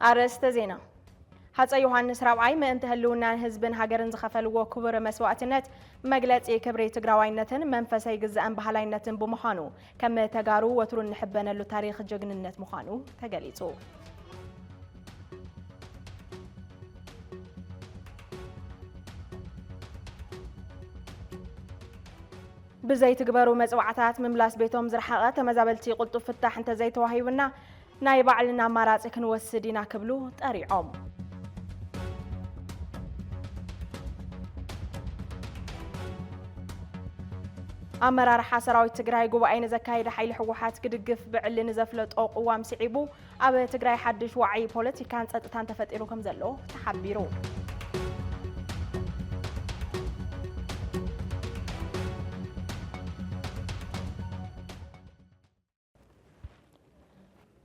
አርዕስተ ዜና ሀፀይ ዮሐንስ ራብዓይ ምእንተ ህልውናን ህዝብን ሀገርን ዝኸፈልዎ ክቡር መስዋዕትነት መግለጺ ክብሪ ትግራዋይነትን መንፈሳዊ ግዝአን ባህላይነትን ብምዃኑ ከም ተጋሩ ወትሩ ንሕበነሉ ታሪኽ ጀግንነት ምዃኑ ተገሊጹ። ብዘይ ትግበሩ መጽዋዕታት ምምላስ ቤቶም ዝረሓቐ ተመዛበልቲ ቁልጡፍ ፍታሕ እንተ ዘይተዋሂቡና ናይ ባዕልና አማራጺ ክንወስድ ኢና ክብሉ ጠሪዖም። አመራርሓ ሰራዊት ትግራይ ጉባኤ ንዘካይደ ሓይሊ ሕወሓት ክድግፍ ብዕሊ ንዘፍለጦ ቅዋም ስዒቡ ኣብ ትግራይ ሓድሽ ዋዕይ ፖለቲካን ጸጥታን ተፈጢሩ ከም ዘሎ ተሓቢሩ።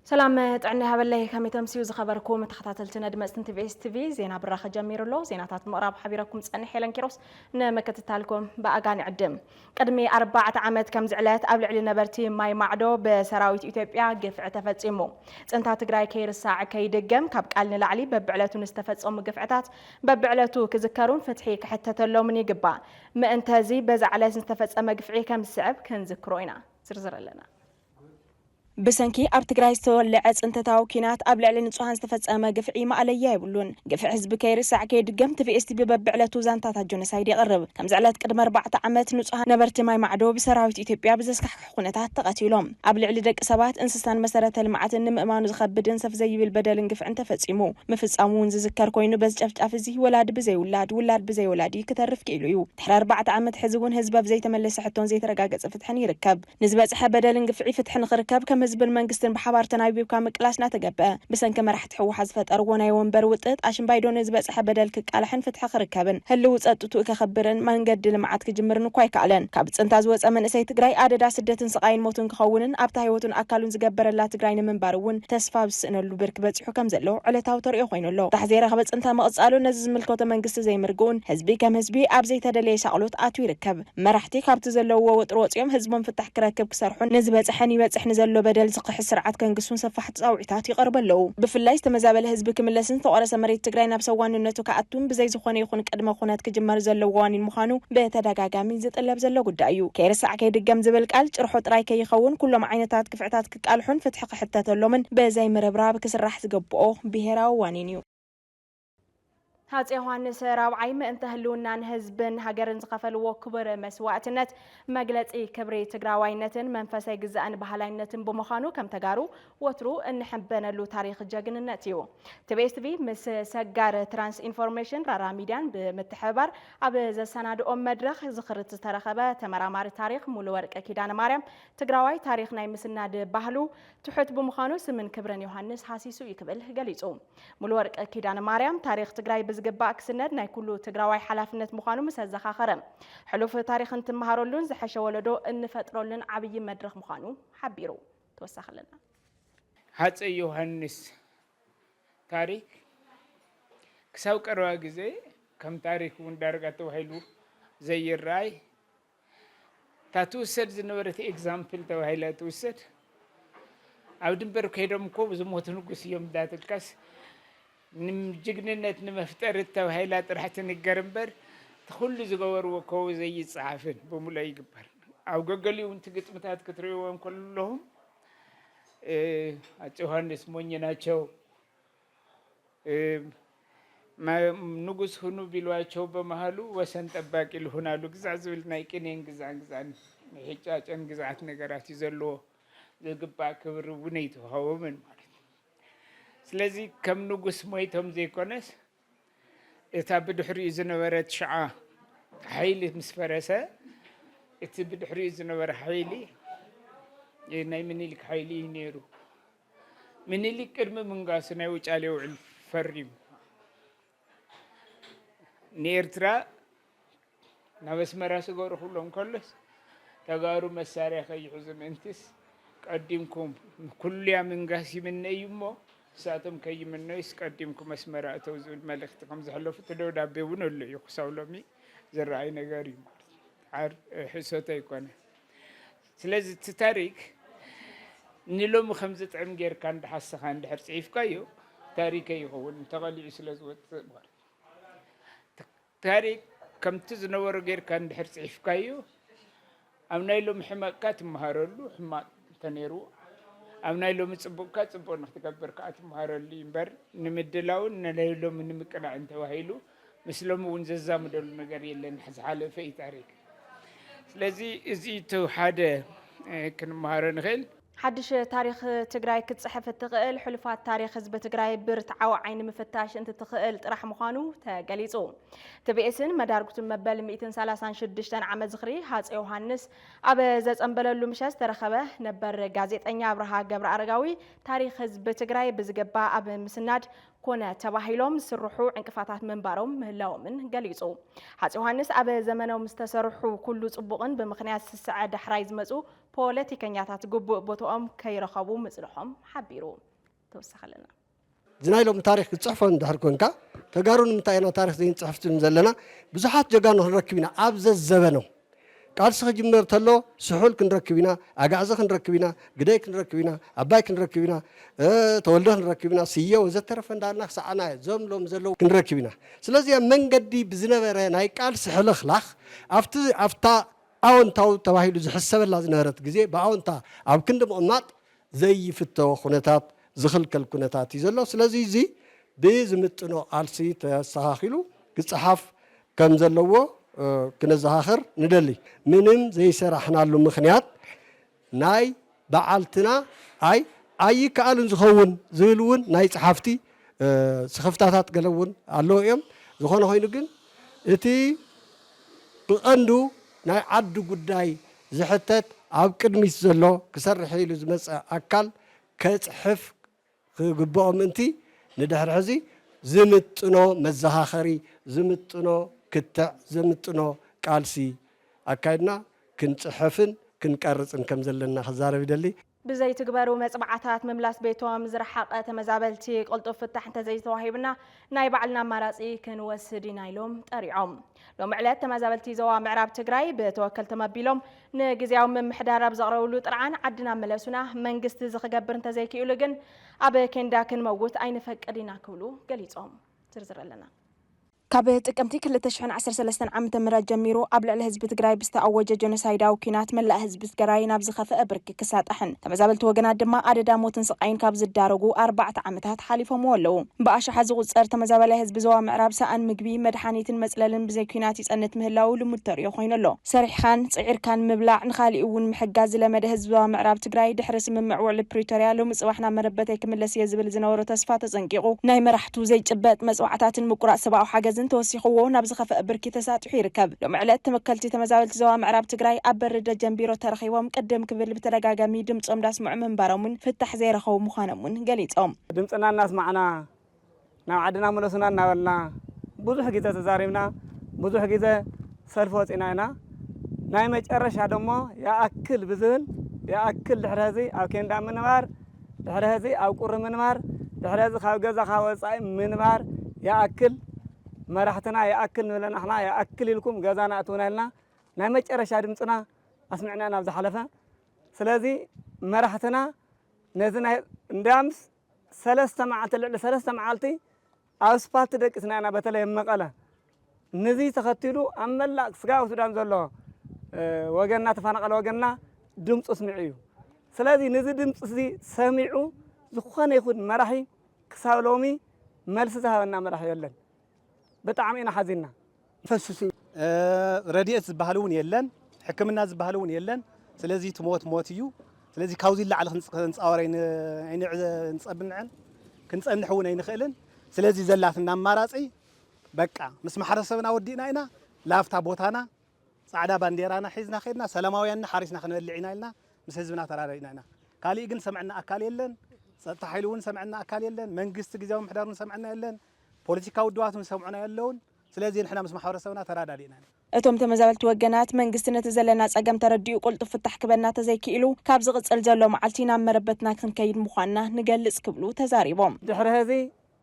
سلام طعنا هبلي كم تمسيو زخبركم تخطاتلتنا دمستن تي في زينا براخه جميرلو زيناتات مقرب حبيركم صنح حيلن كيروس نمكتتالكم باغاني عدم قدمي 4 عامات كم زعلات اب لعلي نبرتي ماي معدو بسراويت ኢትዮጵያ ግፍዕ ተፈጺሙ ጽንታ ትግራይ ከይርሳዕ ከይደገም ካብ ቃል ንላዕሊ በብዕለቱ ንስተፈጸሙ ግፍዕታት በብዕለቱ ክዝከሩን ፍትሒ ክሕተተሎም ይግባእ ምእንተዚ በዛዕለት ንስተፈጸመ ግፍዒ ከም ዝስዕብ ክንዝክሮ ኢና ዝርዝር ኣለና بسنكي أب تجري استولع أنتتاو كينات قبل على نصوحان استفدت أما قفعي ما عليا يقولون قفع حزب كير الساعة كيد جمت في استبي ببعلة توزان تاتا جونسايد يقرب كم زعلت قدم 4 عامات نصوحان نبرت ماي معدو بسراويت إثيوبيا بزسك حقونتها تقاتلهم قبل على دك سبات إنسان مسارات المعات إنم إمان زخبد إنسف زي بالبدل إنقفع أنت فتسمو مفتصامون زذكر كوينو بس جفت أفزيه ولاد بزي ولاد بزي ولادي كترف كيلو تحر 4 عامات حزبون حزب بزي تملس حتون زي ترقاقة فتحني ركب نسبة سحب بدل إنقفعي فتحن خركب كم حزب المنجستن بحوار تنايبيو كام كلاسنا تجبأ بس إن كم راح تحو حذفت أرجونا يوم بروتت عشان بايدون إذا بس حب بدل كك على حن فتح خركبن هلو وصلتوا كخبرن ما نجد لمعات كجمرن كويك علن كابت أنت زوج أمن سيت جراي عدد سدة سقاين موتون كخونن أبتهيوتون أكلون زجبر لا تجراين من بارون تسفى بس إنه اللي بركبت حكم زلوا على توتر يخوين الله تحذير خبت أنت ما أسألوا نزز ملكوت منجست زي مرجون حزبي كم حزبي أبزي تدلي شغلوت أتوي ركب ما راح تيخبت زلوا وتروت يوم حزبهم فتح كركب كسرحون نزبت حني بس إحنا زلوا بدل سقح سرعة كنقصون صفحت صاوعتات يقرب له بفلاي استمزابل حزب كملسن تقرس مريت تግራይ ናብ ሰዋንነቱ ከአቱም ብዘይ ዝኾነ ይኹን ቀድመ ኹናት ክጅመር ዘለዎ ዋኒን ምዃኑ በተደጋጋሚ ዝጥለብ ዘሎ ጉዳይ እዩ ከይርሳዕ ከይድገም ዝብል ቃል ጭርሖ ጥራይ ከይኸውን ኩሎም ዓይነታት ክፍዕታት ክቃልሑን ፍትሒ ክሕተተሎምን በዘይ ምርብራብ ክስራሕ ዝገብኦ ብሄራዊ ዋኒን እዩ هاتي ዮሐንስ ራብዓይ ምእንተ ህልውናን ህዝብን ሀገርን ዝኸፈልዎ ክቡር መስዋዕትነት መግለጺ ክብሪ ትግራዋይነትን መንፈሳዊ ግዝአን ባህላይነትን ብምዃኑ ከም ተጋሩ ወትሩ እንሕበነሉ ታሪኽ ጀግንነት እዩ ቲቪ ምስ ሰጋር ትራንስ ኢንፎርሜሽን ራራ ሚድያን ብምትሕብባር ኣብ ዘሰናድኦም መድረኽ ዝኽርት ዝተረኸበ ተመራማሪ ታሪኽ ሙሉ ወርቀ ኪዳነ ማርያም ትግራዋይ ታሪኽ ናይ ምስናድ ባህሉ ትሑት ብምዃኑ ስምን ክብርን ዮሐንስ ሃሲሱ ይክብል ገሊጹ ሙሉ ወርቀ ኪዳነ ማርያም ታሪኽ ትግራይ ዝግባእ ክስነድ ናይ ኩሉ ትግራዋይ ሓላፍነት ምዃኑ ምስ ዘኻኸረ ሕሉፍ ታሪኽ እንትመሃረሉን ዝሐሸ ወለዶ እንፈጥረሉን ዓብይ መድረኽ ምዃኑ ሓቢሩ ተወሳኸለና ሃፀይ ዮሐንስ ታሪክ ክሳብ ቀረባ ግዜ ከም ታሪክ ወንዳርጋ ተባሂሉ ዘይራይ ታትውሰድ ዝነበረት ኤግዛምፕል ተባሂላ ትውሰድ ኣብ ድንበር ከይዶም እኮ ዝሞቱ ንጉስ እዮም ዳትልካስ نمجننت نمفتر التوهيلا طرح تنقر امبر تخل زغور وكو زي يصحفن بمولا يقبر او غغلي وانت قسمتات كتريوم كلهم ዮሐንስ ሞኝ ናቸው ما ንጉስ ሁኑ ቢሏቸው በመሃሉ ወሰን ጠባቂ ልሆናሉ ግዛዕ ዝብል ናይ ቅኔን ግዛን ህጫጨን ግዛት ነገራት ይዘሎ ዝግባ ክብር ውነይት ሆወምን ስለዚህ ከም ንጉስ ሞይቶም ዘይኮነስ እታ ብድሕሪኡ ዝነበረት ሸዓ ሓይሊ ምስ ፈረሰ እቲ ብድሕሪኡ ዝነበረ ሓይሊ ናይ ምኒልክ ሓይሊ ነይሩ ምኒልክ ቅድሚ ምንጋሱ ናይ ውጫሌ ውዕል ፈሪሙ ንኤርትራ ናብ ኣስመራ ዝገበሩ ኩሎም ከሎስ ተጋሩ መሳርያ ከይሕዙ ምእንትስ ቀዲምኩም ኩልያ ምንጋስ ይምነዩ እሞ ساعتهم كي منه يسقدمكم مسمرة توزون ملخت كم زحلو في تدور دابون ولا يخسوا لمي زرعي نجاري عار حسوته يكون سلازة تتاريخ نلوم 5 عام غير كان حس خان حرس عيف كايو تاريخي يخون تغلي سلازوت تاريخ كم تزنور غير كان دحرس عفكايو أمنا لهم حماقات مهارلو حماق تنيرو أمنا لهم صبوكات صبو نختكبر كات مهارلي ينبر نمدلاون نلايلهم نمكنا أنت وهيلو مثلهم ونززام دول نجار يلين حز حاله في تاريخ لذي إزيتو حدا كن مهارن غيل حدش تاريخ تجراي كتصحف التقل حلفات تاريخ حزب تجراي برتعو عين مفتاش انت تقل راح مخانو تقليصو تبئسن مداركت مبل 236 عام زخري هاص يوحنس ابا زصنبللو مشاس ترخبه نبر غازيطኛ ابرها ገብረ አረጋዊ ታሪክ ህዝብ ትግራይ በዝገባ አብ ምስናድ ኮነ ተባሂሎም ስሩሑ እንቅፋታት መንባሮም ምህላዎምን ገሊጹ ሃጽ ዮሐንስ አብ ዘመናው ምስተሰርሑ ኩሉ ጽቡቅን በምክንያት ስስዓ ዳሕራይ ዝመጹ ፖለቲከኛታት ግቡእ ቦታኦም ከይረኸቡ ምጽልሖም ሓቢሩ ተወሰኸለና ዝናይሎም ታሪክ ክጽሕፎ እንድሕር ኮንካ ተጋሩን ምንታይና ታሪክ ዘይንጽሕፍትን ዘለና ብዙሓት ጀጋኑ ክንረክብና ኣብ ዘዘበነው ቃልሲ ክጅምር ተሎ ስሑል ክንረክብና ኣጋዕዘ ክንረክብና ግደይ ክንረክብና ኣባይ ክንረክብና ተወልደ ክንረክብና ስየ ወዘተረፈ እንዳልና ክሳዓና ዞምሎም ዘለው ክንረክብና ስለዚ መንገዲ ብዝነበረ ናይ ቃልሲ ሕልኽላኽ ኣፍታ ኣዎንታው ተባሂሉ ዝሕሰበላ ዝነበረት ግዜ ብኣዎንታ ኣብ ክንዲ ምቕማጥ ዘይፍተዎ ኩነታት ዝኽልከል ኩነታት እዩ ዘሎ ስለዚ እዚ ብዝምጥኖ ቃልሲ ተስተኻኺሉ ክፅሓፍ ከም ዘለዎ كنزهاخر ندلي منم زي سرحنا له مخنيات ناي بعلتنا أي كألن زخون زلون ناي صحفتي سخفتات قلون على يوم زخون هاي نجن إتي بأندو ناي عدو قداي زحتت عب كدمي زلوا كسر حيل زمس أكل كتحف قبام أنتي ندهر عزي زمتنا مزهاخري زمتنا كتع زمتنا قالسي أكيدنا كنت حفن كن كارثن كم زلنا خزارة بدلي بزي تقبروا مصبعات مملاس بيتهم زرحق تمزابلتي قلت فتح انت زي توهيبنا ناي بعلنا مراسي كن وسدي نايلوم طريعهم لو معلات تمزابلتي زوا معراب تجراي بتوكل تمبيلهم نغزياو من محدار بزغرولو طرعان عدنا ملسونا منغست زخغبر انت زي كيقولو جن ابا كندا كن موجود اين فقدينا كلو قليصهم زرزر لنا كابه تقمتي كل تشحن 13 عام تمرات جميرو قبل الحزب تجراي بستأوج جنسايدا وكينات ملا حزب تجراي نابز خفق برك كساطحن تمزابلت وغنات دما عددا موتن سقاين كابز دارغو 4 عامታት حليفهم ولو باش حز قصر تمزابل حزب زوا معراب سان مغبي مدحانيتن مصللن بزي كينات يصنت مهلاو لمتريو خوينلو سريح خان صعير كان مبلاع نخالي اون محجاز لمد حزب زوا معراب تجراي دحرس من معول بريتوريا لو مصباحنا مربتي كملس يزبل زنورو تسفا تزنقيقو ناي مرحتو زي صبات مصوعتاتن مقراء سباو حاجزن توسيخو نابز خفق بركي تساطح يركب لو معلات تمكلتي تمزابلت زوا معراب تجراي أبرد جنبيرو ترخيوم قدم كبل بترغاغامي دمصم داسمع منبرمون فتح زي رخو مخانمون قليصهم دمصنا الناس معنا ناو عدنا ملسنا ناولنا بوزح غيزه تزاريمنا بوزح غيزه سلفوصينا ناي مጨረሻ ደሞ ያአክል ብዝብል ያአክል ድሕረዚ ኣብ ኬንዳ ምንባር ድሕረዚ ኣብ ቁር ምንባር ድሕረዚ ካብ ገዛ ካብ ወጻኢ ምንባር ያአክል مرحتنا يأكل نلنا إحنا يأكل لكم جزانا أتونالنا نعمل إرشاد دمتنا أسمعنا نبذ حلفة سلازي مرحتنا نزنا ندامس ثلاثة معالتي أسفلت دك سنانا بتله مقالة نزي تختيلو أما لا سقاو سدام زلوا وجنا تفانق على وجنا دمت أسمعيو سلازي نزي دمت سي سمعوا زخان يخد مرحي كسالومي ملسها ونا مرحي يلن بتعمينا حزيننا فسسي رديئة زبهلون يلن حكمنا زبهلون يلن سلازي تموت موتيو سلازي كاوزي اللي على خنص أورين عين نصبنعن كنصن نحونا ينخلن سلازي زلاتنا ماراسي بقى مس محرسبنا ودينا هنا لافتا بوتانا صعدا بانديرانا حيزنا خيرنا سلاماوينا حارسنا خنولعينا لنا مس حزبنا ترارينا هنا كالي جن سمعنا أكال يلن تحيلون سمعنا أكال يلن منجست جزاهم محدارون سمعنا يلن بوليتيكا ودواتهم سمعنا يلون سلازي نحنا مس محرسبنا ترادالينا እቶም ተመዛበልቲ ወገናት መንግስትነት ዘለና ጸገም ተረዲኡ ቁልጥ ፍታሕ ክበና ተዘይክኢሉ ካብ ዝቕጽል ዘሎ መዓልቲና መረበትና ክንከይድ ምዃንና ንገልጽ ክብሉ ተዛሪቦም ድሕሪ ህዚ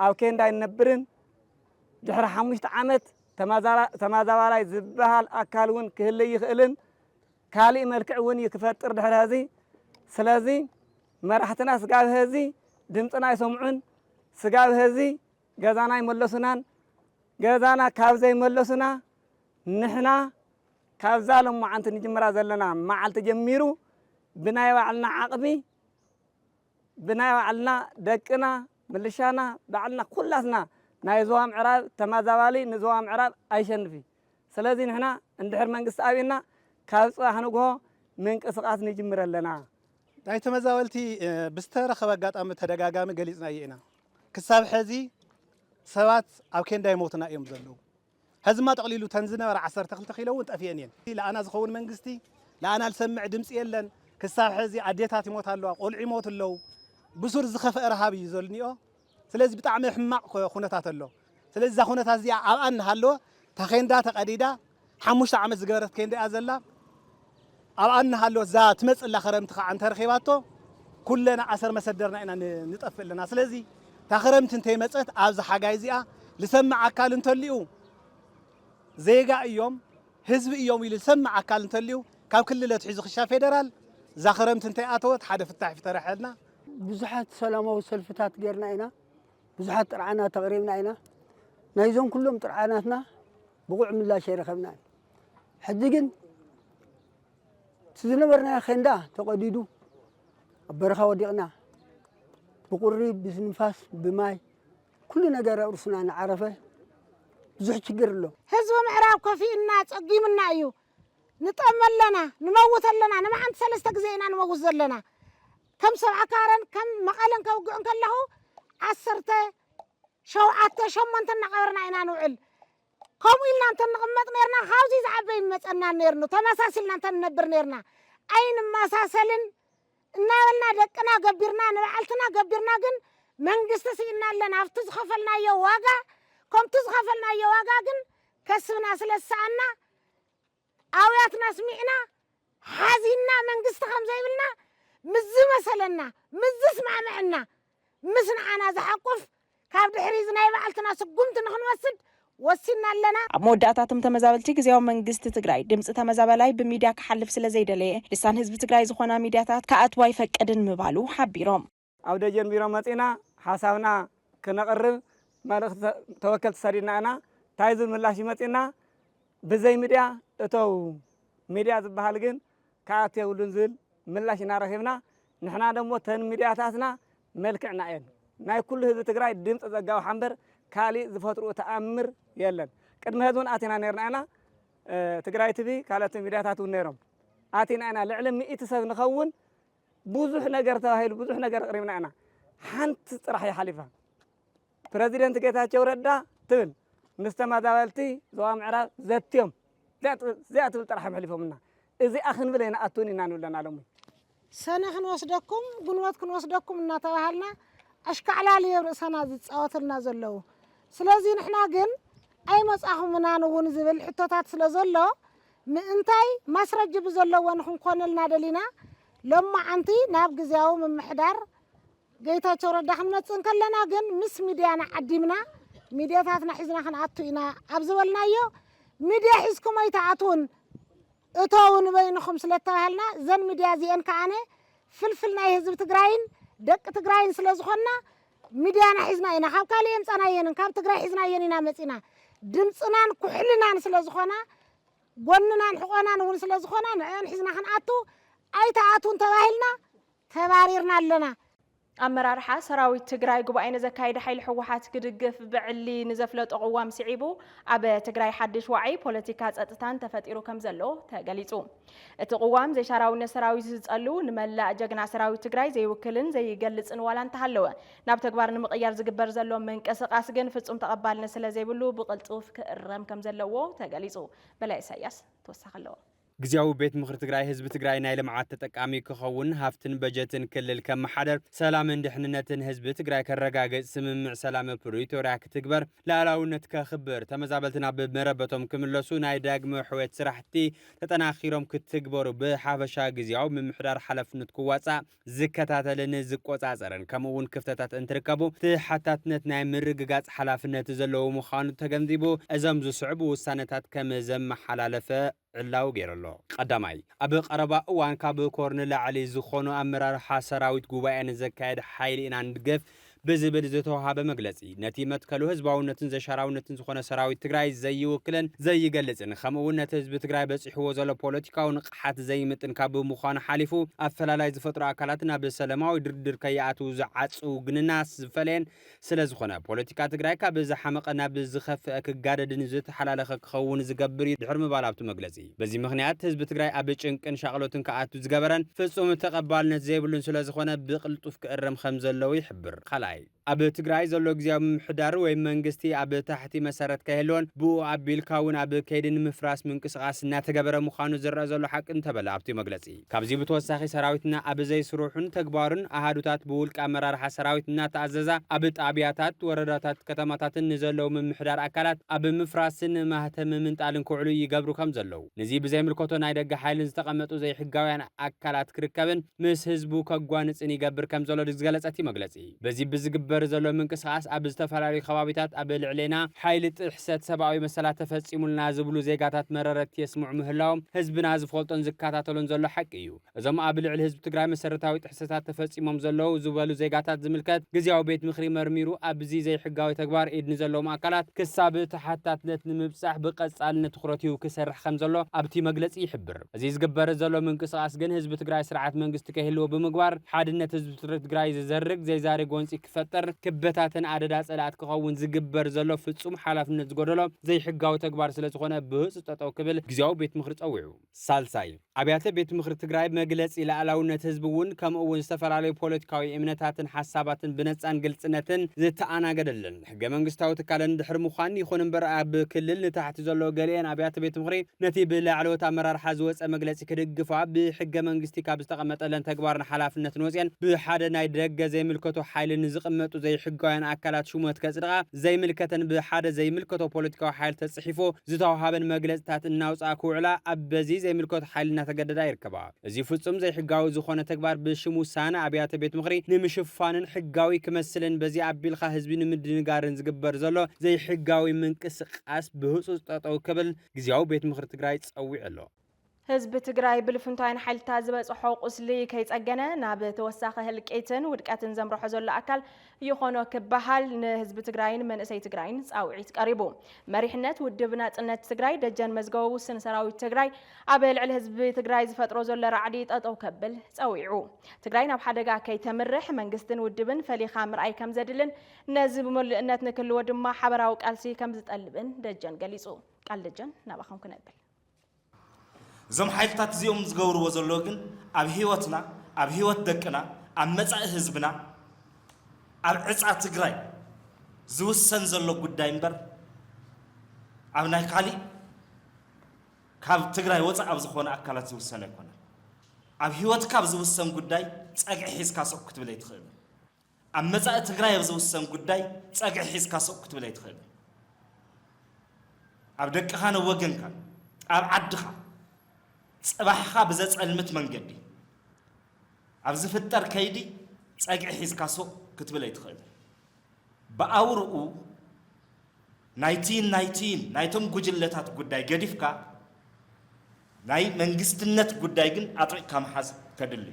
ኣብ ኬንዳ ይነብርን ድሕሪ 5 ዓመት ተማዛባላይ ዝበሃል ኣካል እውን ክህልይ ይኽእልን ካልእ መልክዕ እውን ይክፈጥር ድሕሪ ህዚ ስለዚ መራሕትና ስጋብ ህዚ ድምፅና ይሰምዑን ስጋብ ህዚ ገዛና ይመለሱናን ገዛና ካብዘ ይመለሱና ንሕና ካብዛ ለማዓንቲ ንጅምራ ዘለና መዓልቲ ጀሚሩ ብናይ ባዕልና ዓቕሚ ብናይ ባዕልና ደቅና ምልሻና ባዕልና ኩላትና ናይ ዞባ ምዕራብ ተመዛባሊ ንዞባ ምዕራብ ኣይሸንፊ ስለዚ ንሕና እንድሕር መንግስቲ ኣብና ካብ ጽባሕ ንግሆ ምንቅስቃስ ንጅምር ኣለና ናይ ተመዛበልቲ ብዝተረኸበ ኣጋጣሚ ተደጋጋሚ ገሊጽና ኢና ክሳብ ሕዚ ሰባት ኣብ ኬንዳ ይሞቱና እዮም ዘለዉ ሕዝማ ጠቕሊሉ ተንዝነበረ 12 ኪሎ እውን ጠፍየን እየን ለኣና ዝኸውን መንግስቲ ለኣና ልሰምዕ ድምፂ የለን ክሳብ ሕዚ ኣዴታት ይሞት ኣለዋ ቆልዑ ይሞት ኣለዉ ብሱር ዝኸፍአ ረሃብ እዩ ዘልኒኦ ስለዚ ብጣዕሚ ሕማቕ ኩነታት ኣሎ ስለዚ እዛ ኩነታት እዚኣ ኣብኣ እናሃለወ እታ ኬንዳ ተቐዲዳ 5 ዓመት ዝገበረት ኬንዳ እያ ዘላ ኣብኣ እናሃለወ እዛ ትመፅላ ክረምቲ ከዓ እንተረኺባቶ ኩለና ኣሰር መሰደርና ኢና ንጠፍእ ኣለና ስለዚ እታ ክረምቲ እንተይመፀት ኣብዚ ሓጋይ እዚኣ ልሰምዕ ኣካል እንተልዩ ዜጋ እዮም ህዝቢ እዮም ኢሉ ልሰምዕ ኣካል እንተልዩ ካብ ክልል ኣትሒዙ ክሻ ፌደራል እዛ ክረምቲ እንተይኣተወት ሓደ ፍታሕ ይፍተረሐልና ብዙሓት ሰላማዊ ሰልፍታት ጌርና ኢና ብዙሓት ጥርዓናት ተቕሪብና ኢና ናይዞም ኩሎም ጥርዓናትና ብቑዕ ምላሽ ይረኸብና ሕጂ ግን ዝነበርና ኬንዳ ተቐዲዱ ኣብ በረኻ ወዲቕና ብቁሪ ብንፋስ ብማይ ኩሉ ነገር እርሱና ንዓረፈ ብዙሕ ችግር ኣሎ ህዝቢ ምዕራብ ከፊእና ፀጊምና እዩ ንጠመለና ንመውት ኣለና ንመዓንቲ 3 ግዜ ኢና ንመውት ዘለና ከም ሰብዓ ካረን ከም መቐለን ከውግዕን ከለኹ 17 እናቐበርና ኢና ንውዕል ከምኡ ኢልና እንተንቕመጥ ነርና ካብዚ ዝዓበይ ይመፀና ነርኑ ተመሳሲልና እንተንነብር ነርና ኣይንመሳሰልን እናበልና ደቅና ገቢርና ንበዓልትና ገቢርና ግን መንግስቲ ስኢና ኣለና ኣብቲ ዝኸፈልናዮ ዋጋ ከምቲ ዝኸፈልናዮ ዋጋ ግን ከስብና ስለዝሰኣና ኣውያትና ስሚዕና ሓዚና መንግስቲ ከም ዘይብልና ምዝ መሰለና ምዝ ስማዕምዕና ምስ ንዓና ዝሓቁፍ ካብ ድሕሪ ናይ በዓልትና ስጉምቲ ንኽንወስድ ወሲና ኣለና ኣብ መወዳእታቶም ተመዛበልቲ ግዚያዊ መንግስቲ ትግራይ ድምፂ ተመዛበላይ ብሚድያ ክሓልፍ ስለ ዘይደለየ ልሳን ህዝቢ ትግራይ ዝኾና ሚድያታት ከኣትዋ ይፈቀድን ምባሉ ሓቢሮም ኣብ ደጀን ቢሮ መፂና ሓሳብና ክነቕርብ መልእኽቲ ተወከልቲ ሰዲድና ኢና እንታይ ዝብል ምላሽ ይመፂና ብዘይ ሚድያ እተው ሚድያ ዝበሃል ግን ከኣት የብሉን ዝብል ምላሽ እናረኺብና ንሕና ደሞ ተን ሚድያታትና መልክዕና እየን ናይ ኩሉ ህዝቢ ትግራይ ድምፂ ዘጋዊ ሓንበር ካሊእ ዝፈጥሩ ተኣምር የለን ቅድሚ ህዝብን ኣቲና ነርና ኢና ትግራይ ቲቪ ካልኦት ሚድያታት እውን ነይሮም ኣቲና ኢና ልዕሊ 100 ሰብ ንኸውን ብዙሕ ነገር ተባሂሉ ብዙሕ ነገር ቅሪብና ኢና ሓንቲ ጥራሕ ይሓሊፋ ፕረዚደንት ጌታቸው ረዳ ትብል ምስ ተመዛበልቲ ዞባ ምዕራብ ዘትዮም እዚኣ ትብል ጥራሕ መሕሊፎምና እዚኣ ክንብል ኢና ኣቱን ኢና ንብለና ሎሚ ሰነ ክንወስደኩም ጉንወት ክንወስደኩም እናተባሃልና ኣሽካዕላልዮ ርእሰና ዝፃወትልና ዘለዉ ስለዚ ንሕና ግን ኣይመፃኹምና እውን ዝብል ሕቶታት ስለ ዘሎ ምእንታይ ማስረጅ ብዘለዎ ንክንኮነልና ደሊና ሎማዓንቲ ናብ ግዝያዊ ምምሕዳር ጌታቸው ረዳ ክንመፅእ ከለና ግን ምስ ሚድያና ዓዲምና ሚድያታትና ሒዝና ክንኣቱ ኢና ኣብ ዝበልናዮ ሚድያ ሒዝኩም ኣይተኣትውን እተው ንበይንኹም ስለተባሃልና ዘን ሚድያ እዚአን ከዓነ ፍልፍል ናይ ህዝቢ ትግራይን ደቂ ትግራይን ስለ ዝኾና ሚድያና ሒዝና ኢና ካብ ካሊእ የምፃናየንን ካብ ትግራይ ሒዝናየን ኢና መፂና ድምፅናን ኩሕልናን ስለ ዝኾና ጎንናን ሕቆናን እውን ስለ ዝኾና ንዕን ሒዝና ክንኣቱ ኣይተኣቱን ተባሂልና ተባሪርና ኣለና ኣመራርሓ ሰራዊት ትግራይ ጉባኤ ንዘካይደ ሓይሊ ሕወሓት ክድግፍ ብዕሊ ንዘፍለጦ ቅዋም ስዒቡ ኣብ ትግራይ ሓድሽ ዋዕይ ፖለቲካ ፀጥታን ተፈጢሩ ከም ዘሎ ተገሊጹ እቲ ቅዋም ዘይሻራውነት ሰራዊት ዝጸሉ ንመላእ ጀግና ሰራዊት ትግራይ ዘይውክልን ዘይገልጽን ዋላ እንተሃለወ ናብ ተግባር ንምቕያር ዝግበር ዘሎ ምንቅስቓስ ግን ፍጹም ተቐባልነት ስለ ዘይብሉ ብቕልጡፍ ክእረም ከም ዘለዎ ተገሊጹ በላይ ኢሳያስ ተወሳኺ ኣለዎ ግዚያዊ ቤት ምክሪ ትግራይ ህዝቢ ትግራይ ናይ ልምዓት ተጠቃሚ ክኸውን ሃፍትን በጀትን ክልል ከመሓደር ሰላምን ድሕንነትን ህዝቢ ትግራይ ከረጋገጽ ስምምዕ ሰላም ፕሪቶሪያ ክትግበር ላዕላውነት ከኽብር ተመዛበልትና ብመረበቶም ክምለሱ ናይ ዳግመ ሕወት ስራሕቲ ተጠናኺሮም ክትግበሩ ብሓፈሻ ግዚያዊ ምምሕዳር ሓላፍነት ክዋፃእ ዝከታተልን ዝቆፃፀርን ከምኡውን ክፍተታት እንትርከቡ ተሓታትነት ናይ ምርግጋጽ ሓላፍነት ዘለዎ ምዃኑ ተገንዚቡ እዞም ዝስዕቡ ውሳነታት ከም ዘመሓላለፈ ዕላው ገይረሎ ቀዳማይ ኣብ ቀረባ እዋን ካብ ኮርኒ ላዕሊ ዝኾኑ ኣመራርሓ ሰራዊት ጉባኤ ንዘካየድ ሓይሊ ኢና ንድገፍ ብዝብል ዝተወሃበ መግለጺ ነቲ መትከሉ ህዝባውነትን ዘሻራውነትን ዝኾነ ሰራዊት ትግራይ ዘይውክልን ዘይገልጽን ከምኡውን ነቲ ህዝቢ ትግራይ በፂሕዎ ዘሎ ፖለቲካዊ ንቕሓት ዘይምጥን ካብ ምዃኑ ሓሊፉ ኣፈላላይ ዝፈጥሩ ኣካላት ናብ ሰላማዊ ድርድር ከይኣትዉ ዝዓጽው ግንናስ ዝፈለየን ስለ ዝኾነ ፖለቲካ ትግራይ ካብ ዝሓመቐ ናብ ዝኸፍአ ክጋደድን ዝተሓላለኸ ክኸውን ዝገብር ድሕሪ ምባል ኣብቲ መግለጺ በዚ ምኽንያት ህዝቢ ትግራይ ኣብ ጭንቅን ሻቕሎትን ከኣቱ ዝገበረን ፍጹም ተቐባልነት ዘይብሉን ስለ ዝኾነ ብቕልጡፍ ክእረም ከም ዘለዎ ይሕብር። ካልኣይ ኣብ ትግራይ ዘሎ ግዝያዊ ምምሕዳር ወይ መንግስቲ ኣብ ታሕቲ መሰረት ከይህልዎን ብኡ ኣቢልካ እውን ኣብ ከይዲ ንምፍራስ ምንቅስቓስ እናተገበረ ምዃኑ ዝረአ ዘሎ ሓቂ እንተበለ ኣብቲ መግለጺ ካብዚ ብተወሳኺ ሰራዊትና ኣብ ዘይስሩሑን ተግባርን ኣሃዱታት ብውልቂ ኣመራርሓ ሰራዊት እናተኣዘዛ ኣብ ጣብያታት ወረዳታት ከተማታትን ንዘለዉ ምምሕዳር ኣካላት ኣብ ምፍራስን ማህተም ምንጣልን ክውዕሉ ይገብሩ ከም ዘለዉ ነዚ ብዘይምልከቶ ናይ ደገ ሓይልን ዝተቐመጡ ዘይሕጋውያን ኣካላት ክርከብን ምስ ህዝቡ ከጓንፅን ይገብር ከም ዘሎ ዝገለጸቲ መግለጺ በዚ ብዝግበር ዘሎ ምንቅስቓስ ኣብ ዝተፈላለዩ ከባቢታት ኣብ ልዕሌና ሓይሊ ጥሕሰት ሰብኣዊ መሰላት ተፈጺሙልና ዝብሉ ዜጋታት መረረት የስምዑ ምህላዎም ህዝብና ዝፈልጦን ዝከታተሉን ዘሎ ሓቂ እዩ እዞም ኣብ ልዕሊ ህዝቢ ትግራይ መሰረታዊ ጥሕሰታት ተፈጺሞም ዘለዉ ዝበሉ ዜጋታት ዝምልከት ግዝያዊ ቤት ምኽሪ መርሚሩ ኣብዚ ዘይሕጋዊ ተግባር ኢድ ንዘለዎም ኣካላት ክሳብ ተሓታትነት ንምብጻሕ ብቐጻልነት ትኹረት ክሰርሕ ከም ዘሎ ኣብቲ መግለጺ ይሕብር እዚ ዝግበር ዘሎ ምንቅስቓስ ግን ህዝቢ ትግራይ ስርዓት መንግስቲ ከይህልዎ ብምግባር ሓድነት ህዝቢ ትግራይ ዝዘርግ ዘይዛረግ ወንፂ ክፈጠር ክበታተን ኣደዳ ጸላእት ክኸውን ዝግበር ዘሎ ፍጹም ሓላፍነት ዝጎደሎ ዘይሕጋዊ ተግባር ስለ ዝኾነ ብህፁፅ ጠጠው ክብል ግዝያዊ ቤት ምኽሪ ጸዊዑ ሳልሳይ ኣብያተ ቤት ምኽሪ ትግራይ መግለጺ ላዕላውነት ህዝቢ እውን ከምኡውን ዝተፈላለዩ ፖለቲካዊ እምነታትን ሓሳባትን ብነጻን ግልጽነትን ዝተኣናገደለን ሕገ መንግስታዊ ትካለን ድሕሪ ምዃን ይኹን እምበር ኣብ ክልል ንታሕቲ ዘሎ ገሊአን ኣብያተ ቤት ምኽሪ ነቲ ብላዕለዎት ኣመራርሓ ዝወፀ መግለጺ ክድግፋ ብሕገ መንግስቲ ካብ ዝተቐመጠለን ተግባርን ሓላፍነትን ወፅአን ብሓደ ናይ ደገ ዘይምልከቶ ሓይልን ዝቕመጡ ዘይሕጋውያን ኣካላት ሹመት ከጽድቓ ዘይምልከተን ብሓደ ዘይምልከቶ ፖለቲካዊ ሓይል ተጽሒፎ ዝተዋሃበን መግለጽታት እናውፅኣ ክውዕላ ኣብ በዚ ዘይምልከቶ ሓይል እናተገደዳ ይርከባ እዚ ፍጹም ዘይሕጋዊ ዝኾነ ተግባር ብሽሙ ውሳነ ኣብያተ ቤት ምኽሪ ንምሽፋንን ሕጋዊ ክመስልን በዚ ኣቢልካ ህዝቢ ንምድንጋርን ዝግበር ዘሎ ዘይሕጋዊ ምንቅስቓስ ብህፁፅ ጠጠው ክብል ግዝያዊ ቤት ምኽሪ ትግራይ ጸዊዑ ኣሎ ህዝቢ ትግራይ ብልፍንታይን ሓይልታት ዝበፅሖ ቁስሊ ከይጸገነ ናብ ተወሳኺ ህልቄትን ውድቀትን ዘምርሖ ዘሎ ኣካል ይኾኖ ክበሃል ንህዝቢ ትግራይን መንእሰይ ትግራይን ጻውዒት ቀሪቡ መሪሕነት ውድብ ናጽነት ትግራይ ደጀን መዝገቡ ውስን ሰራዊት ትግራይ ኣብ ልዕሊ ህዝቢ ትግራይ ዝፈጥሮ ዘሎ ራዕዲ ጠጠው ከብል ጸዊዑ ትግራይ ናብ ሓደጋ ከይተምርሕ መንግስትን ውድብን ፈሊኻ ምርኣይ ከም ዘድልን ነዚ ብምልእነት ንክልዎ ድማ ሓበራዊ ቃልሲ ከም ዝጠልብን ደጀን ገሊጹ ቃል ደጀን ናባኸም ክነብል እዞም ሓይልታት እዚኦም ዝገብርዎ ዘለዎ ግን ኣብ ህይወትና ኣብ ህይወት ደቅና ኣብ መጻኢ ህዝብና ኣብ ዕፃ ትግራይ ዝውሰን ዘሎ ጉዳይ እምበር ኣብ ናይ ካሊእ ካብ ትግራይ ወፃእ ኣብ ዝኾነ ኣካላት ዝውሰን ኣይኮነን ኣብ ህይወትካ ኣብ ዝውሰን ጉዳይ ፀግዒ ሒዝካ ሱቕ ክትብል ኣይትኽእል ኣብ መጻኢ ትግራይ ኣብ ዝውሰን ጉዳይ ፀግዒ ሒዝካ ሱቕ ክትብል ኣይትኽእል ኣብ ደቅኻ ንወገንካ ኣብ ዓድኻ ጽባሕኻ ብዘጸልምት መንገዲ ኣብ ዝፍጠር ከይዲ ፀግዒ ሒዝካ ሱቕ ክትብል ኣይትኽእል ብኣውርኡ ናይቶም ጉጅለታት ጉዳይ ገዲፍካ ናይ መንግስትነት ጉዳይ ግን ኣጥሪቕካ መሓዝ ከድሊ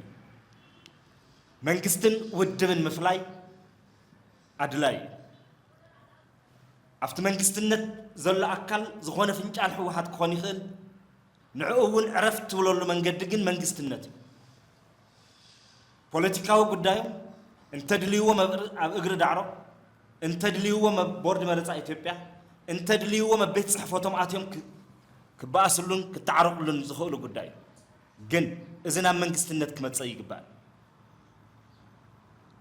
መንግስትን ውድብን ምፍላይ ኣድላይ ኣብቲ መንግስትነት ዘሎ ኣካል ዝኾነ ፍንጫል ሕወሓት ክኾን ይኽእል ንዕኡ እውን ዕረፍ ትብለሉ መንገዲ ግን መንግስትነት እዩ ፖለቲካዊ ጉዳዩ እንተድልይዎም ኣብ እግሪ ዳዕሮ እንተድልይዎም ኣብ ቦርድ መረፃ ኢትዮጵያ እንተድልይዎም ኣብ ቤት ጽሕፈቶም ኣትዮም ክበኣስሉን ክተዓረቑሉን ዝኽእሉ ጉዳይ ግን እዚ ናብ መንግስትነት ክመጽእ ይግባእ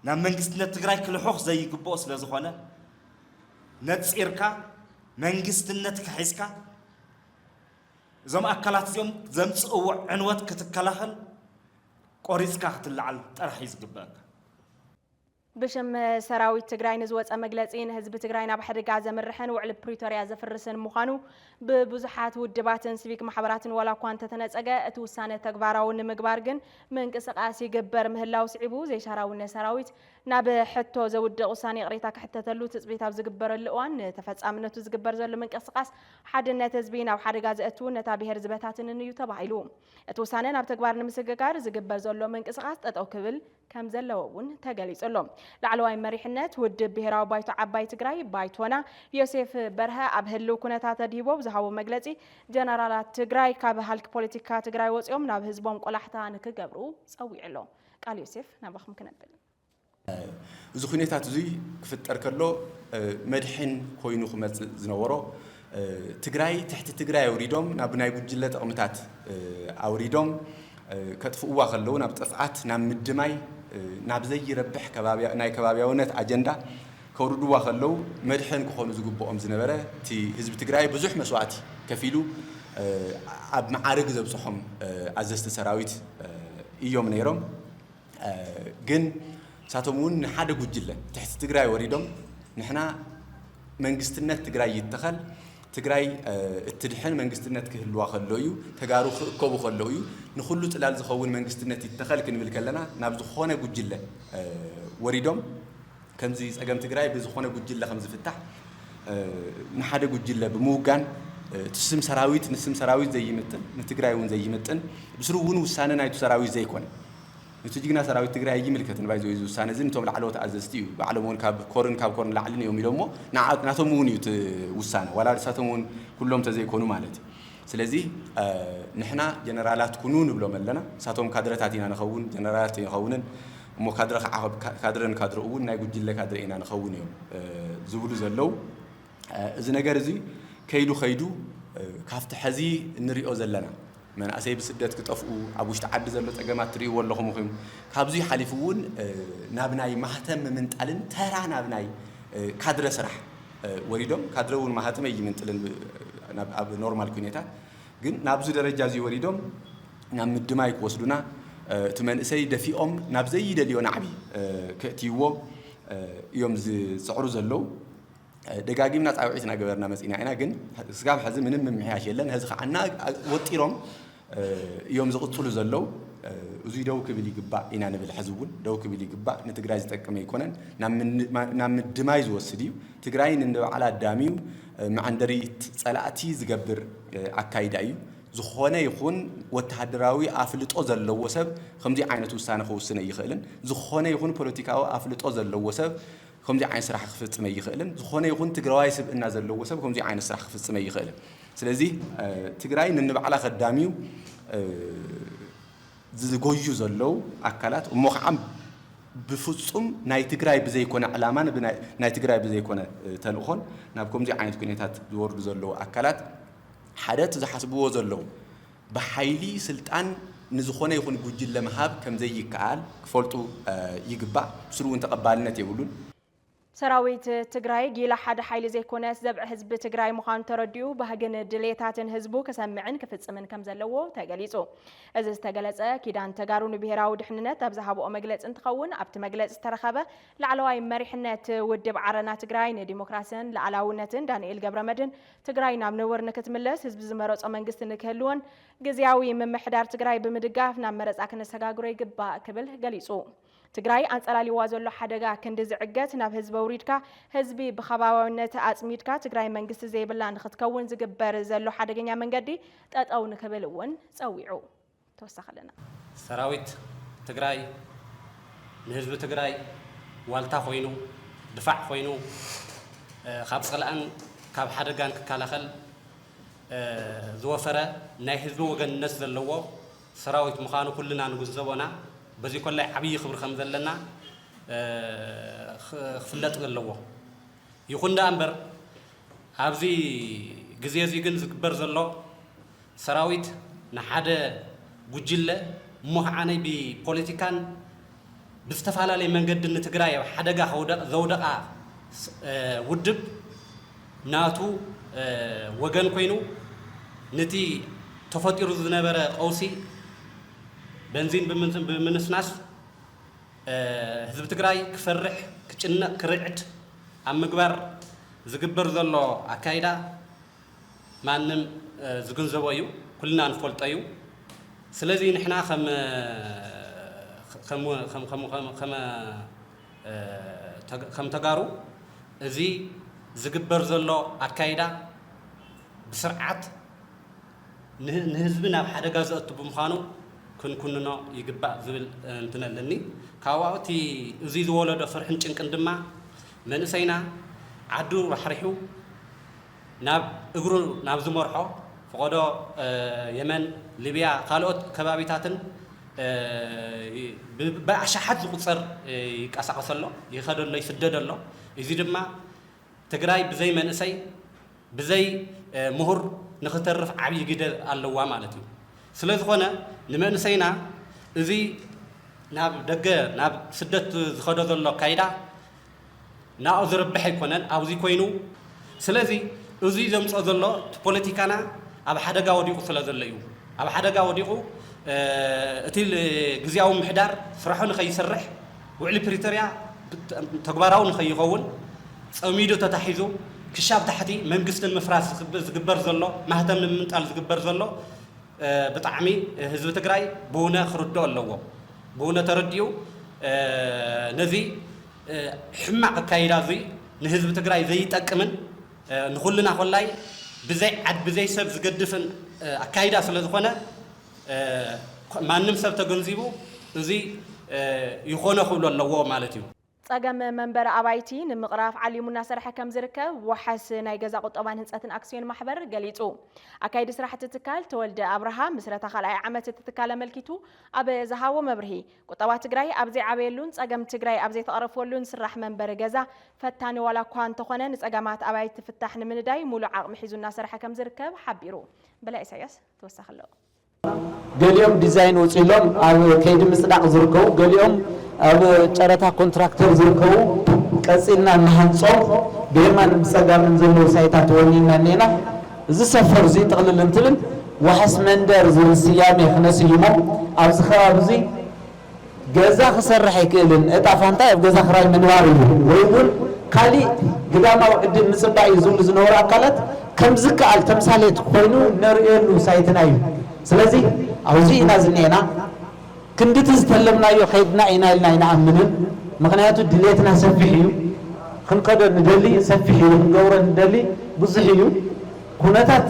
ናብ መንግስትነት ትግራይ ክልሖኽ ዘይግብኦ ስለ ዝኾነ ነፂርካ መንግስትነት ክሒዝካ እዞም ኣካላት እዚኦም ዘምጽእዎ ዕንወት ክትከላኸል ቆሪጽካ ክትለዓል ጥራሕ እዩ ዝግበአካ ብሽም ሰራዊት ትግራይ ንዝወፀ መግለጺ ንህዝቢ ትግራይ ናብ ሓደጋ ዘምርሕን ውዕል ፕሪቶርያ ዘፍርስን ምዃኑ ብብዙሓት ውድባትን ሲቪክ ማሕበራትን ዋላ እኳ እንተተነፀገ እቲ ውሳነ ተግባራዊ ንምግባር ግን ምንቅስቓስ ይግበር ምህላው ስዒቡ ዘይሻራውነት ሰራዊት ናብ ሕቶ ዘውድቕ ውሳነ ቅሬታ ክሕተተሉ ትፅቢት ኣብ ዝግበረሉ እዋን ተፈጻምነቱ ዝግበር ዘሎ ምንቅስቓስ ሓድነት ህዝቢ ናብ ሓደጋ ዘእቱ ነታ ብሄር ዝበታትንን እዩ ተባሂሉ እቲ ውሳነ ናብ ተግባር ንምስግጋር ዝግበር ዘሎ ምንቅስቓስ ጠጠው ክብል ከም ዘለዎ እውን ተገሊጹሎም لعلواي مريحنت ود بهراو بايتو عباي تግራይ بايتونا يوسف برها أبهلو كنتات ديبو بزهاو مجلسي جنرالات تግራይ كاب هالك بوليتيكا تግራይ وصيوم ناب هزبوم قلاحتا نكجبرو صوي علو قال يوسف نبخم كنبل እዚ ኩነታት እዚ ክፍጠር ከሎ መድሕን ኮይኑ ክመጽ ዝነበሮ ትግራይ ትሕቲ ትግራይ አውሪዶም ናብ ናይ ጉጅለ ጥቕምታት አውሪዶም ከጥፍኡዋ ከለው ናብ ጥፍዓት ናብ ምድማይ ናብ ዘይረብሕ ናይ ከባቢያውነት አጀንዳ ከውርድዋ ከለው መድሕን ክኾኑ ዝግብኦም ዝነበረ እቲ ህዝቢ ትግራይ ብዙሕ መስዋዕቲ ከፊሉ ኣብ ማዓርግ ዘብጽሖም ኣዘዝቲ ሰራዊት እዮም ነይሮም ግን ሳቶሙን ሓደ ጉጅለ ትሕቲ ትግራይ ወሪዶም ንሕና መንግስትነት ትግራይ ይተኸል ትግራይ እትድሕን መንግስትነት ክህልዋ ከሎ እዩ ተጋሩ ክእከቡ ከሎ እዩ ንኹሉ ጽላል ዝኸውን መንግስትነት ይተኸል ክንብል ከለና ናብ ዝኾነ ጉጅለ ወሪዶም ከምዚ ጸገም ትግራይ ብዝኾነ ጉጅለ ከም ዝፍታሕ ንሓደ ጉጅለ ብምውጋን ትስም ሰራዊት ንስም ሰራዊት ዘይምጥን ንትግራይ እውን ዘይምጥን ብስሩ እውን ውሳነ ናይቱ ሰራዊት ዘይኮነ ንትጅግና ሰራዊት ትግራይ ይምልከትን ባይዞ ይዙ ውሳነ ዝን ቶም ላዕሎት ኣዘዝቲ እዩ ባዕሎምን ካብ ኮርን ላዕልን እዮም ኢሎሞ ናቶም እውን እዩ ውሳነ ዋላ ርሳቶም እውን ኩሎም ተዘይኮኑ ማለት ስለዚ ንሕና ጀነራላት ኩኑ ንብሎም ኣለና ሳቶም ካድረታት ኢና ንኸውን ጀነራላት ይኸውንን እሞ ካድረን ካድረ እውን ናይ ጉጅለ ካድረ ኢና ንኸውን እዮም ዝብሉ ዘለው እዚ ነገር እዚ ከይዱ ካፍቲ ሕዚ ንሪኦ ዘለና منأسي بسدت كتفقو أبوش تعد زلوا تجمعات تري والله مهم كابزي حليفون نابناي مهتم من تالن ترى نابناي كادر سرح وريدهم كادرون مهتم يجي من تالن ناب نورمال كونيتا جن نابزي درجة زي وريدهم نام الدماء يوصلونا تمن سي دفيهم نابزي يدليون عبي كتيوه يوم زعرو زلوا دقاقي منات عوعيتنا قبرنا مسئنا عنا جن سقاب حزم من محياش يلن هزخ عنا وطيرهم يوم زقطلو زلو وزي دوك بلي قبا إنا نبل حزبون دوك بلي قبا نتقراي زتقم يكونن نام الدمايز وسديو تقراين إنه على الداميو مع عندري صلاتي زقبر عكايدايو زخونه يكون وتحدراوي أفلت أزل لو وسب خمدي عينة وسانة خوسنا يخلن زخونه يكون بوليتيكاو أفلت أزل لو وسب خمدي عين سرح خفت ما يخلن زخونه يكون تقراي سب النازل لو وسب خمدي عين سرح خفت ما يخلن سلازي تقراين إنه على خداميو زجوجو زلوا أكلات ومخعم بفصم ناي تقراي بزي يكون علامان ناي تقراي بزي يكون تنخون نابكم زي عين تكونيتات زور زلوا أكلات حدث إذا حسبوه زلوا بحيلي سلطان نزخونه يكون جوجل لمهاب كم زي يكال كفولتو يقبع سرو انت قبالنا تقولون سراويت تግራይ ጊላ ሓደ ሓይሊ ዘይኮነስ ዘብዕ ህዝቢ ትግራይ ምዃኑ ተረዲኡ ባህግን ድሌታትን ህዝቡ ከሰምዕን ክፍጽምን ከም ዘለዎ ተገሊጹ እዚ ዝተገለጸ ኪዳን ተጋሩ ንብሔራዊ ድሕንነት ኣብ ዝሃብኦ መግለጺ እንትኸውን ኣብቲ መግለጺ ዝተረኸበ ላዕለዋይ መሪሕነት ውድብ ዓረና ትግራይ ንዲሞክራሲን ላዕላውነትን ዳንኤል ገብረመድህን ትግራይ ናብ ንቡር ንክትምለስ ህዝቢ ዝመረጾ መንግስቲ ንክህልዎን ግዝያዊ ምምሕዳር ትግራይ ብምድጋፍ ናብ መረጻ ክነሰጋግሮ ይግባእ ክብል ገሊጹ ትግራይ አንጸላሊዋ ዘሎ ሓደጋ ክንዲ ዝዕገት ናብ ህዝቢ ውሪድካ ህዝቢ ብኸባቢነት አጽሚድካ ትግራይ መንግስቲ ዘይብላ ንኽትከውን ዝግበር ዘሎ ሓደገኛ መንገዲ ጠጠው ንክብል እውን ጸዊዑ ተወሳኸለና ሰራዊት ትግራይ ንህዝቢ ትግራይ ዋልታ ኮይኑ ድፋዕ ኮይኑ ካብ ጽላእን ካብ ሓደጋን ክከላኸል ዝወፈረ ናይ ህዝቢ ወገንነት ዘለዎ ሰራዊት ምዃኑ ኩልና ንግንዘቦና بزي كل عبي خبر خمسة لنا خفلت اللوا يخون أمبر هذي جزيزي جنز كبر زلوا سراويت نحدا وجلة مهعني ببوليتيكان بستفعل على من قد نتجراي حدا جا هودا ذودا ودب ناتو وجن كوينو نتي تفاطير الزنابرة أوسي بنزين بمنسناس هذا بتقرأي كفرح كأنه كرعت عم مقبر زقبر ذلوا عكايدا ما نم زقن زوايو كلنا نفولت أيو سلزين إحنا خم تجارو زي زقبر ذلوا عكايدا بسرعة نهزبنا بحدا جزء تبمخانو ክንኩንኖ ይግባእ ዝብል እንትነለኒ ካብኡቲ እዚ ዝወለዶ ፍርሕን ጭንቅን ድማ መንእሰይና ዓዱ ባሕሪሑ ናብ እግሩ ናብ ዝመርሖ ፍቆዶ የመን ሊብያ ካልኦት ከባቢታትን ብኣሽሓት ዝቁፀር ይቀሳቀሰሎ ይኸደሎ ይስደደሎ እዚ ድማ ትግራይ ብዘይ መንእሰይ ብዘይ ምሁር ንኽተርፍ ዓብይ ግደ ኣለዋ ማለት እዩ ስለዝኾነ ንመንእሰይና እዚ ናብ ደገ ናብ ስደት ዝኸዶ ዘሎ ካይዳ ናብኡ ዝርብሕ ኣይኮነን ኣብዚ ኮይኑ ስለዚ እዚ ዘምፅኦ ዘሎ ፖለቲካና ኣብ ሓደጋ ወዲቑ ስለ ዘሎ እዩ ኣብ ሓደጋ ወዲቑ እቲ ግዝያዊ ምሕዳር ስራሑ ንኸይሰርሕ ውዕሊ ፕሪቶርያ ተግባራዊ ንኸይኸውን ፀሚዱ ተታሒዙ ክሻብ ታሕቲ መንግስትን ምፍራስ ዝግበር ዘሎ ማህተም ንምንጣል ዝግበር ዘሎ ብጣዕሚ ህዝቢ ትግራይ ብእውነ ክርድኦ ኣለዎ ብእውነ ተረዲኡ ነዚ ሕማቕ ኣካይዳ እዚ ንህዝቢ ትግራይ ዘይጠቅምን ንኹልና ኮላይ ብዘይ ዓድ ብዘይ ሰብ ዝገድፍን ኣካይዳ ስለ ዝኾነ ማንም ሰብ ተገንዚቡ እዚ ይኾነ ክብሎ ኣለዎ ማለት እዩ ጸገም መንበር አባይቲ ንምቕራፍ ዓሊሙና ሰርሐ ከም ዝርከብ ወሓስ ናይ ገዛ ቁጠባን ህንፀትን አክሲዮን ማሕበር ገሊጹ አካይዲ ስራሕቲ ትካል ተወልደ አብርሃም ምስረታ ካልኣይ ዓመት ትካል መልኪቱ ኣብ ዝሃቦ መብርሂ ቁጠባ ትግራይ ኣብ ዘይዓበየሉን ጸገም ትግራይ ኣብ ዘይተቐረፈሉን ስራሕ መንበር ገዛ ፈታኒ ዋላ እኳ እንተኾነ ንጸገማት አባይቲ ፍታሕ ንምንዳይ ሙሉእ ዓቕሚ ሒዙና ሰርሐ ከም ዝርከብ ሓቢሩ በላይ ኢሳያስ ተወሳኺ ኣለዎ ገሊኦም ዲዛይን ወፂሎም ኣብ ከይዲ ምጽዳቕ ዝርከቡ ገሊኦም ኣብ ጨረታ ኮንትራክተር ዝርከቡ ቀፂልና ንሃንጾም ብየማን ብጸጋምን ዘለዉ ሳይታት ወኒና ኔና እዚ ሰፈር እዚ ጥቕልል እንትብል ወሓስ መንደር ዝብል ስያሜ ክነስይሞም ኣብዚ ከባቢ እዚ ገዛ ክሰርሕ ኣይክእልን እጣ ፋንታ ኣብ ገዛ ክራይ ምንባር እዩ ወይ እውን ካሊእ ግዳማዊ ዕድል ምጽባቕ እዩ ዝብሉ ዝነበሩ ኣካላት ከም ዝከኣል ተምሳሌት ኮይኑ ነርእየሉ ሳይትና እዩ ስለዚ ኣብዚ ኢና ዝኔና ክንድቲ ዝተለምናዮ ከይድና ኢና ኢልና ይንኣምንን ምክንያቱ ድሌትና ሰፊሕ እዩ ክንከዶ ንደሊ ሰፊሕ እዩ ክንገብሮ ንደሊ ብዙሕ እዩ ኩነታት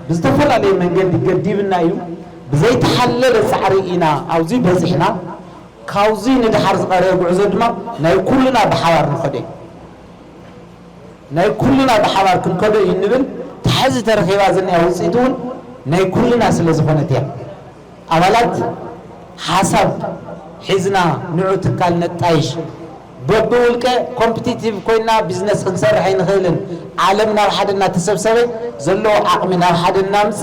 ብዝተፈላለየ መንገዲ ገዲብና እዩ ብዘይተሓለለ ፃዕሪ ኢና ኣብዚ በፂሕና ካብዚ ንድሓር ዝቐረበ ጉዕዞ ድማ ናይ ኩልና ብሓባር ንኸዶ ናይ ኩልና ብሓባር ክንከዶ እዩ ንብል ተሓዚ ተረኺባ ዝኒኣ ውፅኢት እውን ናይ ኩልና ስለ ዝኾነት እያ ኣባላት ሓሳብ ሒዝና ንዑ ትካል ነጣይሽ በብውልቀ ኮምፒቲቲቭ ኮይና ቢዝነስ ክንሰርሕ ኣይንኽእልን ዓለም ናብ ሓደ እናተሰብሰበ ዘለዎ ዓቕሚ ናብ ሓደ እናምፀ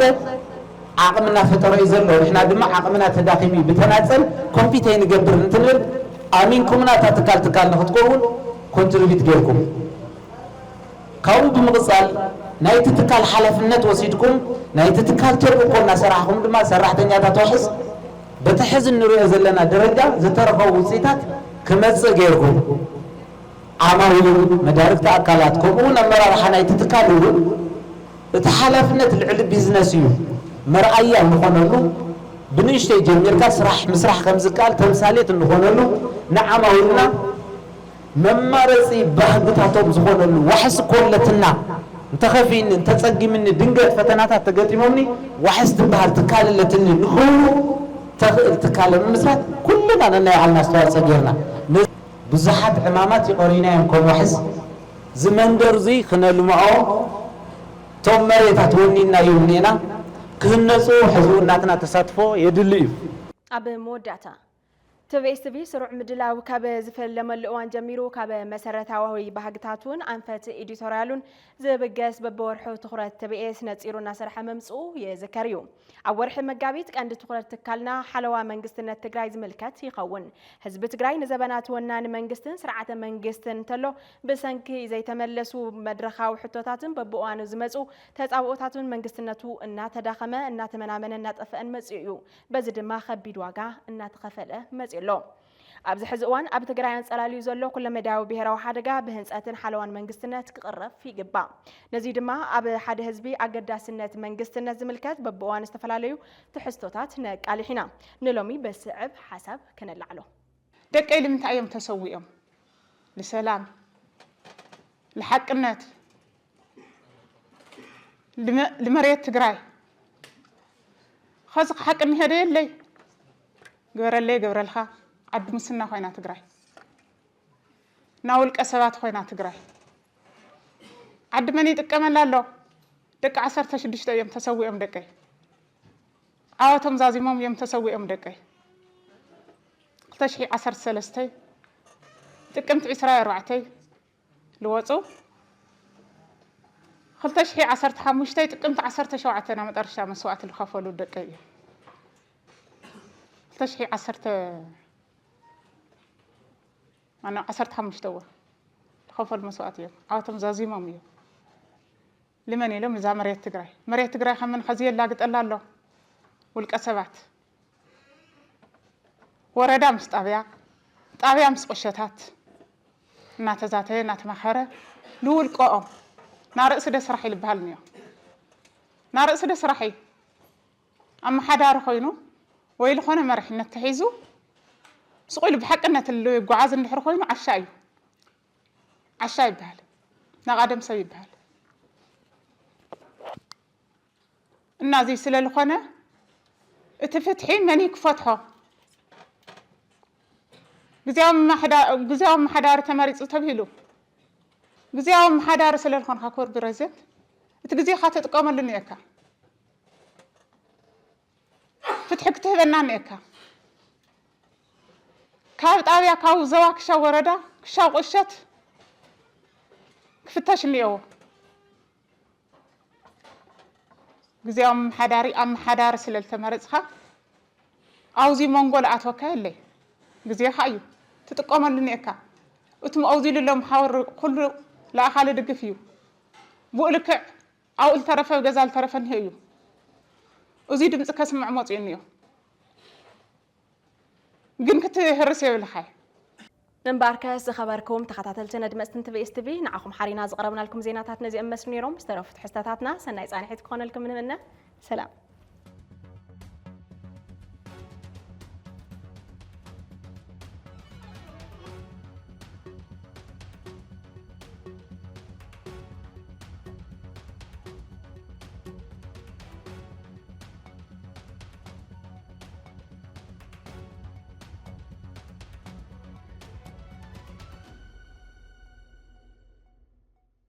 ዓቕሚ እናፈጠረ እዩ ዘሎ ንሕና ድማ ዓቕምና ተዳኺሙ ብተናፀል ኮምፒት ኣይንገብር እንትንብል ኣሚንኩምና እታ ትካል ንኽትከውን ኮንትሪቢዩት ጌርኩም ካብኡ ብምቕፃል ናይቲ ትካል ሓላፍነት ወሲድኩም ናይቲ ትካል ተርቁ እናሰራሕኩም ድማ ሰራሕተኛታት ወሕስ በቲ ሕዚ እንሪኦ ዘለና ደረጃ ዝተረኸቡ ውፅኢታት ክመፅእ ጌርኩም ዓማዊሉ መዳርክቲ ኣካላት ከምኡውን ኣመራርሓ ናይቲ ትካል እውን እቲ ሓላፍነት ልዕሊ ቢዝነስ እዩ መርኣያ እንኾነሉ ብንእሽተይ ጀሚርካ ስራሕ ምስራሕ ከም ዝከኣል ተምሳሌት እንኾነሉ ንዓማዊልና መማረፂ ባህግታቶም ዝኾነሉ ዋሕስ ኮለትና እንተኸፊኒ እንተፀጊምኒ ድንገት ፈተናታት ተገጢሞምኒ ዋሕስ ትበሃል ትካልለትኒ ንኽብሉ ተኽእል ትካል ንምስራት ኩልና ነናይ ባዕልና ኣስተዋፅኦ ጌርና ብዙሓት ዕማማት ይቆሪናዮም ከም ዋሕስ ዝመንደር እዚ ክነልምዖ ቶም መሬታት ወኒና እዩ ኔና ክህነፁ ሕዚ እናትና ተሳትፎ የድሊ እዩ ኣብ መወዳእታ ትቤስ ቲቪ ስሩዕ ምድላው ካብ ዝፈለመሉ እዋን ጀሚሩ ካብ መሰረታዊ ባህግታቱን ኣንፈት ኤዲቶርያሉን ዝብገስ በብወርሑ ትኩረት ትቤስ ነፂሩና ሰርሐ መምፅኡ ይዝከር እዩ ኣብ ወርሒ መጋቢት ቀንዲ ትኩረት ትካልና ሓለዋ መንግስትነት ትግራይ ዝምልከት ይኸውን ህዝቢ ትግራይ ንዘበናት ወናኒ መንግስትን ስርዓተ መንግስትን እንተሎ ብሰንኪ ዘይተመለሱ መድረኻዊ ሕቶታትን በብእዋኑ ዝመፁ ተፃብኦታትን መንግስትነቱ እናተዳኸመ እናተመናመነ እናጠፍአን መፅኡ እዩ በዚ ድማ ከቢድ ዋጋ እናተኸፈለ መፅኡ ሎ ኣብዚ ሕዚ እዋን ኣብ ትግራይ አንጸላልዩ ዘሎ ኩለ መዳዊ ብሄራዊ ሓደጋ ብህንፀትን ሓለዋን መንግስትነት ክቕረፍ ይግባእ ነዚ ድማ ኣብ ሓደ ህዝቢ ኣገዳስነት መንግስትነት ዝምልከት በብእዋኑ ዝተፈላለዩ ትሕዝቶታት ነቃሊሕና ንሎሚ በስዕብ ሓሳብ ከነላዕሎ ደቀይ ንምንታይ እዮም ተሰዊኦም ለሰላም ለሐቅነት ለመሬት ትግራይ خذ حق النهاية لي جبرلي جبرلها عد مسنا خوينا تجري ناول كسبات خوينا تجري عد مني تكمل له دك 16 يوم تسوي أم دكي عاوتهم زازيمهم يوم تسوي أم دكي تشحي 10 سلستي تكمت 10 لواتو خلتش هي 15 تقمت 10 شوعتنا مدرشة مسوات الخفولو دقيقة خلتش هي 10 أنا 15 خفول مسواتي عاوتم زازيمهم يوم لمن يلوم إذا مريت تقرأي خمن خزيل لاقت الله له والكسبات وردا مستابيع طابيع مسقشتات نات ذاتي نات مخره لول قوم نارئس ده سرحي لبهالنيو نارئس ده سرحي أما حدار خوينو ويل خونا مرح نتحيزو سقول بحق إن اللي جعاز اللي حرخوينو عشاي بهال نقدم سوي بهال النازي سلال خونا اتفتحي منيك فتحه جزاهم حدار تماريض تبهلو جزاهم حدار سلال خون خاكور برزت تجزي خاطر تقام لنيكا فتحك تهبنا نيكا كاو طابيا كاو زواك شا وردا شا قشت كفتاش اليوم جزاهم حداري أم حدار سلال تماريض خا أوزي مونغول أتوكا اللي جزي خايو تتقام لنيكا وتم أوزي لهم حاور كل لا خالد دقفيو بقولك أو الطرف وجزال طرف هيو وزيد مسك اسمع موطينيو جن كتهرسي ولا حي نمباركاس خبركم تخاتلتنا دمستن تبي استبي نعكم حرينا زقربنا لكم زيناتنا زي مسنيروم استرفت حستاتنا سناي صانحيت كون لكم منا سلام